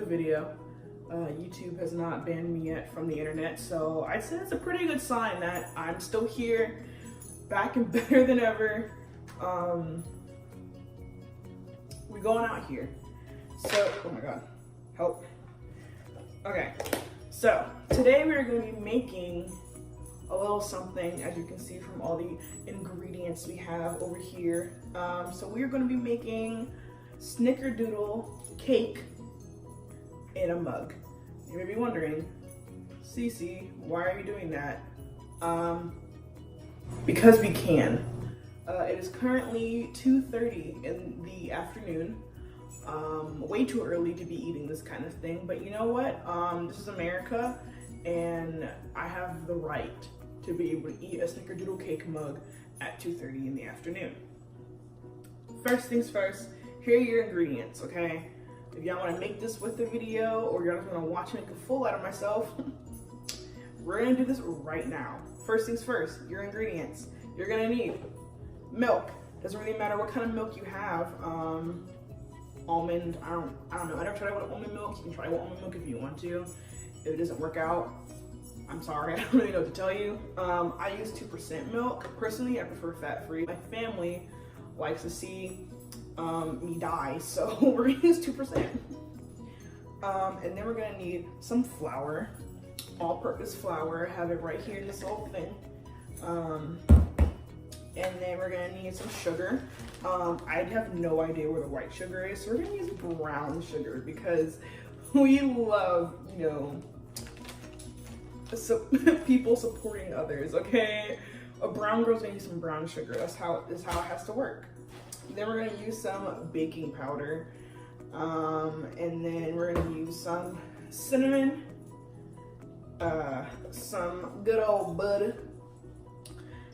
the video. YouTube has not banned me yet from the internet, so I'd say it's a pretty good sign that I'm still here, back and better than ever. We're going out here. So, oh my god, help. Okay, so today we're going to be making a little something, as you can see from all the ingredients we have over here. So we're going to be making Snickerdoodle cake in a mug. You may be wondering, Cece, why are you doing that? Because we can. It is currently 2:30 in the afternoon. Way too early to be eating this kind of thing, but you know what? This is America, and I have the right to be able to eat a Snickerdoodle cake mug at 2:30 in the afternoon. First things first, here are your ingredients, okay? If y'all want to make this with the video, or y'all just want to watch me make a fool out of myself, we're gonna do this right now. First things first, your ingredients. You're gonna need milk. Doesn't really matter what kind of milk you have. Almond, I don't know. I never tried it with almond milk. You can try it with almond milk if you want to. If it doesn't work out, I'm sorry, I don't really know what to tell you. I use 2% milk. Personally, I prefer fat-free. My family likes to see me die, so we're gonna use 2%. And then we're gonna need some flour, all-purpose flour. I have it right here in this little thing. And then we're gonna need some sugar. I have no idea where the white sugar is, so we're gonna use brown sugar because we love, you know, people supporting others, okay? A brown girl's gonna use some brown sugar. That's how it has to work. Then we're gonna use some baking powder. And then we're gonna use some cinnamon, some good old bud,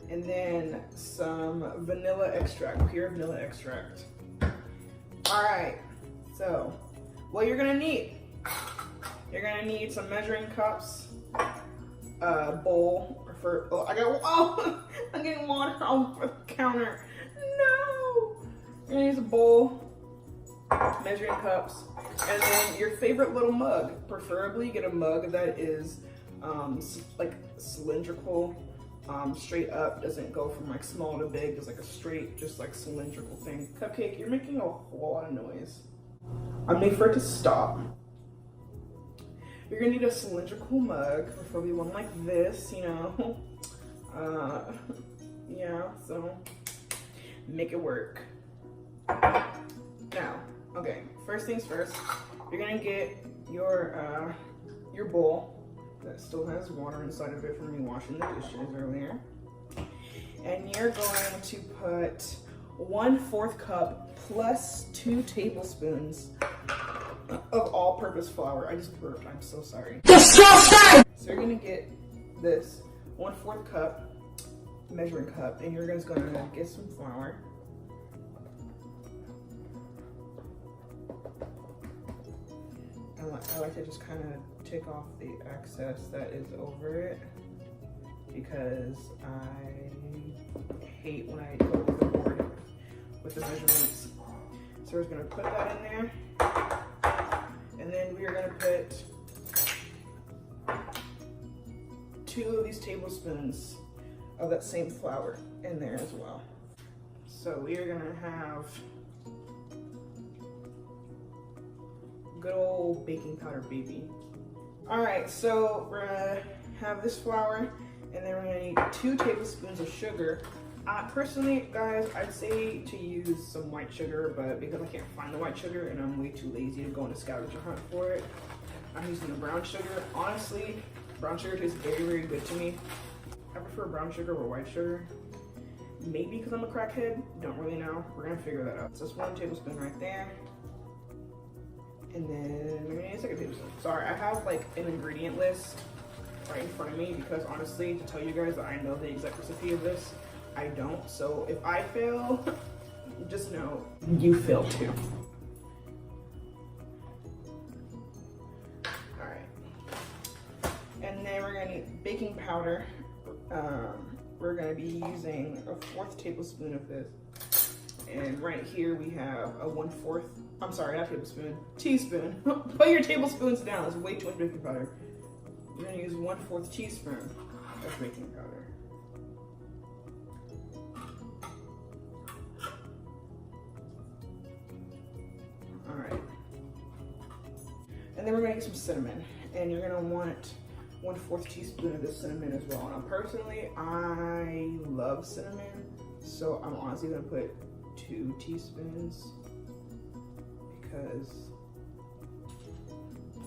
and then some vanilla extract, pure vanilla extract. All right, so what you're gonna need some measuring cups, bowl for, I'm getting water off the counter. No! You're gonna use a bowl, measuring cups, and then your favorite little mug. Preferably get a mug that is like cylindrical, straight up, doesn't go from like small to big. It's like a straight, just like cylindrical thing. Cupcake, you're making a whole lot of noise. I need for it to stop. You're gonna need a cylindrical mug, preferably one like this, you know. Yeah, so make it work. Now, okay, first things first, you're gonna get your bowl that still has water inside of it from me washing the dishes earlier. And you're going to put 1/4 cup plus 2 tablespoons of all-purpose flour. I just burped, I'm so sorry. Disgusting! So you're gonna get this 1/4 cup, measuring cup, and you're just gonna get some flour. I like to just kind of take off the excess that is over it because I hate when I go overboard with the measurements. So we're just gonna put that in there, and then we are gonna put 2 of these tablespoons of that same flour in there as well. So we are gonna have good old baking powder, baby. All right, so we're gonna have this flour, and then we're gonna need 2 tablespoons of sugar. Personally, guys, I'd say to use some white sugar, but because I can't find the white sugar and I'm way too lazy to go on a scavenger hunt for it, I'm using the brown sugar. Honestly, brown sugar tastes very, very good to me. I prefer brown sugar over white sugar. Maybe because I'm a crackhead, don't really know. We're gonna figure that out. So it's 1 tablespoon right there. And then we're gonna need a 2nd tablespoon. Sorry, I have like an ingredient list right in front of me because honestly, to tell you guys that I know the exact recipe of this, I don't. So if I fail, just know you fail too. All right. And then we're gonna need baking powder. We're gonna be using a 1/4 tablespoon of this. And right here we have a 1/4 I'm sorry, not tablespoon, teaspoon. Put your tablespoons down, it's way too much baking powder. You're gonna use 1/4 teaspoon of baking powder. All right. And then we're gonna get some cinnamon. And you're gonna want 1/4 teaspoon of this cinnamon as well. Now personally, I love cinnamon, so I'm honestly gonna put 2 teaspoons because,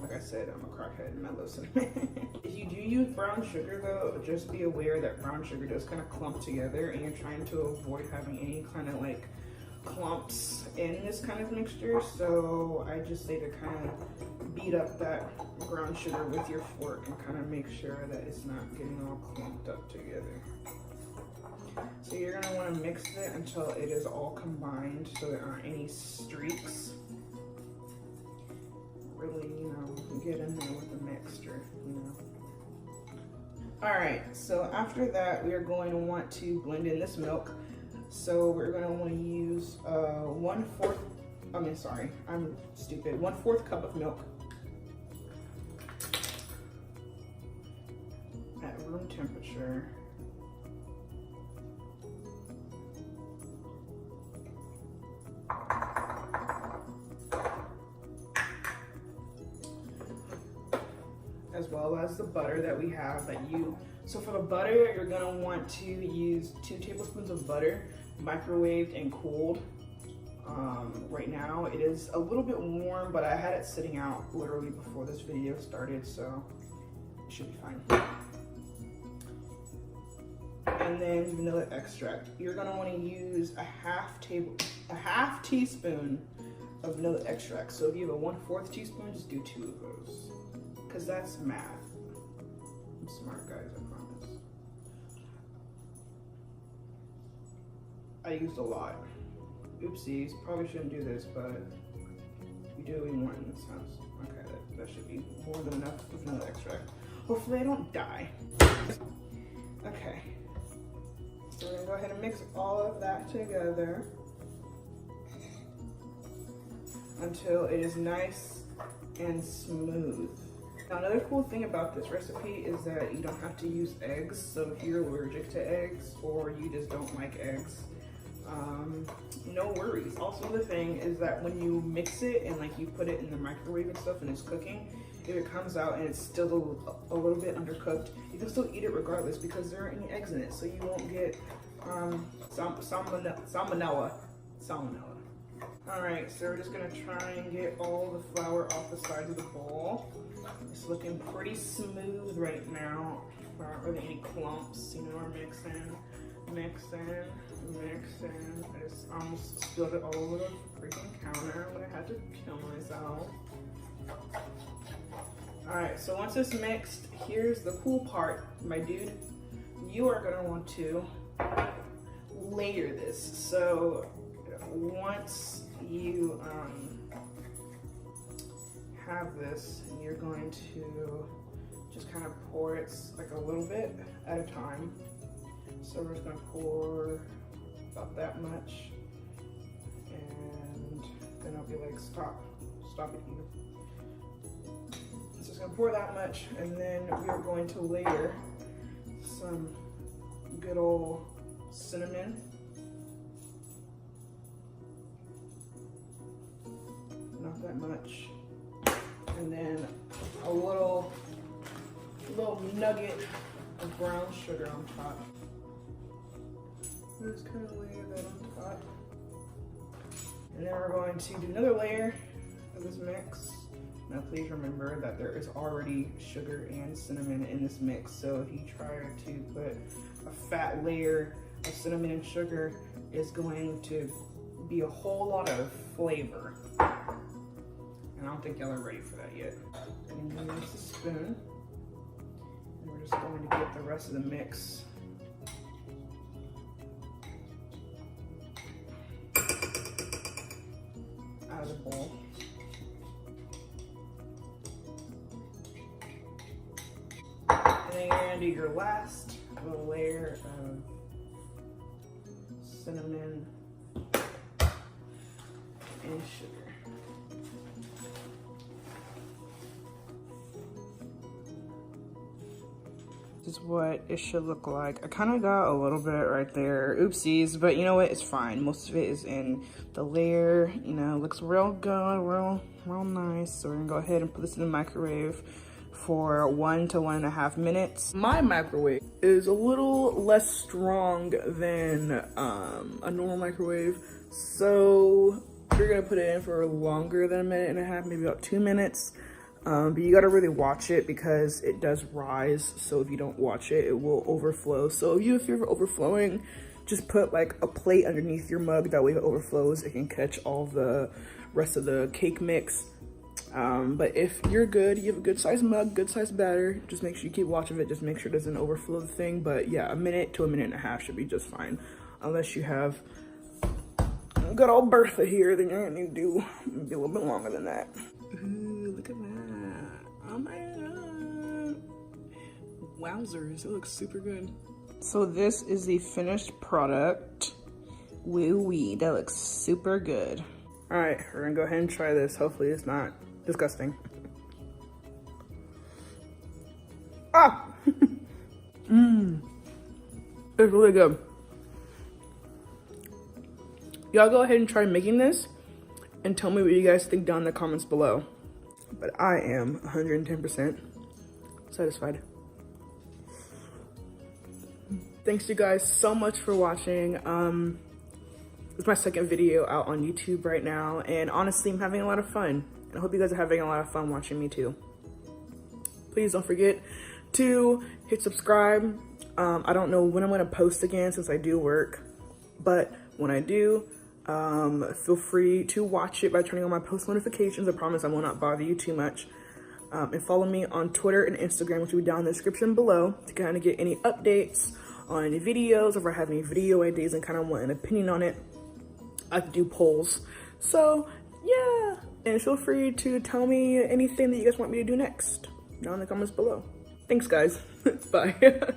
like I said, I'm a crackhead and I love cinnamon. If you do use brown sugar though, just be aware that brown sugar does kind of clump together and you're trying to avoid having any kind of like clumps in this kind of mixture. So I just say to kind of beat up that brown sugar with your fork and kind of make sure that it's not getting all clumped up together. So you're gonna want to mix it until it is all combined so there aren't any streaks. Really, get in there with the mixture, All right, so after that, we are going to want to blend in this milk. So we're going to want to use 1/4, I'm stupid, 1/4 cup of milk at room temperature. As well as the butter that we have so for the butter, you're gonna want to use 2 tablespoons of butter, microwaved and cooled. Right now it is a little bit warm, but I had it sitting out literally before this video started, so it should be fine. And then vanilla extract. You're gonna wanna use a half teaspoon of vanilla extract. So if you have a 1/4 teaspoon, just do 2 of those. Because that's math. I'm smart, guys, I promise. I used a lot. Oopsies, probably shouldn't do this, but we do what we want in this house. Okay, that should be more than enough with vanilla extract. Hopefully I don't die. Okay. So we're gonna go ahead and mix all of that together until it is nice and smooth. Now, another cool thing about this recipe is that you don't have to use eggs. So if you're allergic to eggs or you just don't like eggs, no worries. Also, the thing is that when you mix it and like you put it in the microwave and stuff and it's cooking, if it comes out and it's still a little bit undercooked, you can still eat it regardless because there aren't any eggs in it. So you won't get salmonella. All right, so we're just gonna try and get all the flour off the sides of the bowl. It's looking pretty smooth right now. There aren't really any clumps. We're mixing. I just almost spilled it all over the freaking counter when I had to kill myself. All right, so once it's mixed, here's the cool part, my dude. You are gonna want to layer this. So once you have this, you're going to just kind of pour it like a little bit at a time. So we're just going to pour about that much, and then I'll be like, stop it here. So just going to pour that much, and then we're going to layer some good old cinnamon. Not that much. And then a little nugget of brown sugar on top. Just kind of layer that on top. And then we're going to do another layer of this mix. Now please remember that there is already sugar and cinnamon in this mix. So if you try to put a fat layer of cinnamon and sugar, it's going to be a whole lot of flavor. And I don't think y'all are ready for that yet. And then use the spoon. And we're just going to get the rest of the mix out of the bowl. And then you're gonna do your last little layer of cinnamon and sugar. This is what it should look like. I kind of got a little bit right there. Oopsies, but you know what? It's fine. Most of it is in the layer. You know, looks real good, real nice. So we're gonna go ahead and put this in the microwave for 1 to 1.5 minutes. My microwave is a little less strong than a normal microwave. So you're gonna put it in for longer than 1.5 minutes, maybe about 2 minutes. But you gotta really watch it because it does rise. So if you don't watch it, it will overflow. So if you're overflowing, just put like a plate underneath your mug. That way if it overflows, it can catch all the rest of the cake mix. But if you're good, you have a good sized mug, good sized batter, just make sure you keep watching it. Just make sure it doesn't overflow the thing. But yeah, 1 minute to 1.5 minutes should be just fine. Unless you have good old Bertha here, then you're gonna need to do maybe a little bit longer than that. Ooh, look at that. Oh my god. Wowzers, it looks super good. So this is the finished product. Woo-wee, that looks super good. All right, we're gonna go ahead and try this. Hopefully it's not disgusting. Ah! It's really good. Y'all go ahead and try making this and tell me what you guys think down in the comments below. But I am 110% satisfied. Thanks you guys so much for watching. It's my second video out on YouTube right now, and honestly, I'm having a lot of fun. And I hope you guys are having a lot of fun watching me too. Please don't forget to hit subscribe. I don't know when I'm gonna post again since I do work, but when I do, feel free to watch it by turning on my post notifications. I promise I will not bother you too much. And follow me on Twitter and Instagram, which will be down in the description below, to kind of get any updates on any videos, if I have any video ideas and kind of want an opinion on it. I can do polls. So yeah, and feel free to tell me anything that you guys want me to do next down in the comments below. Thanks guys. Bye.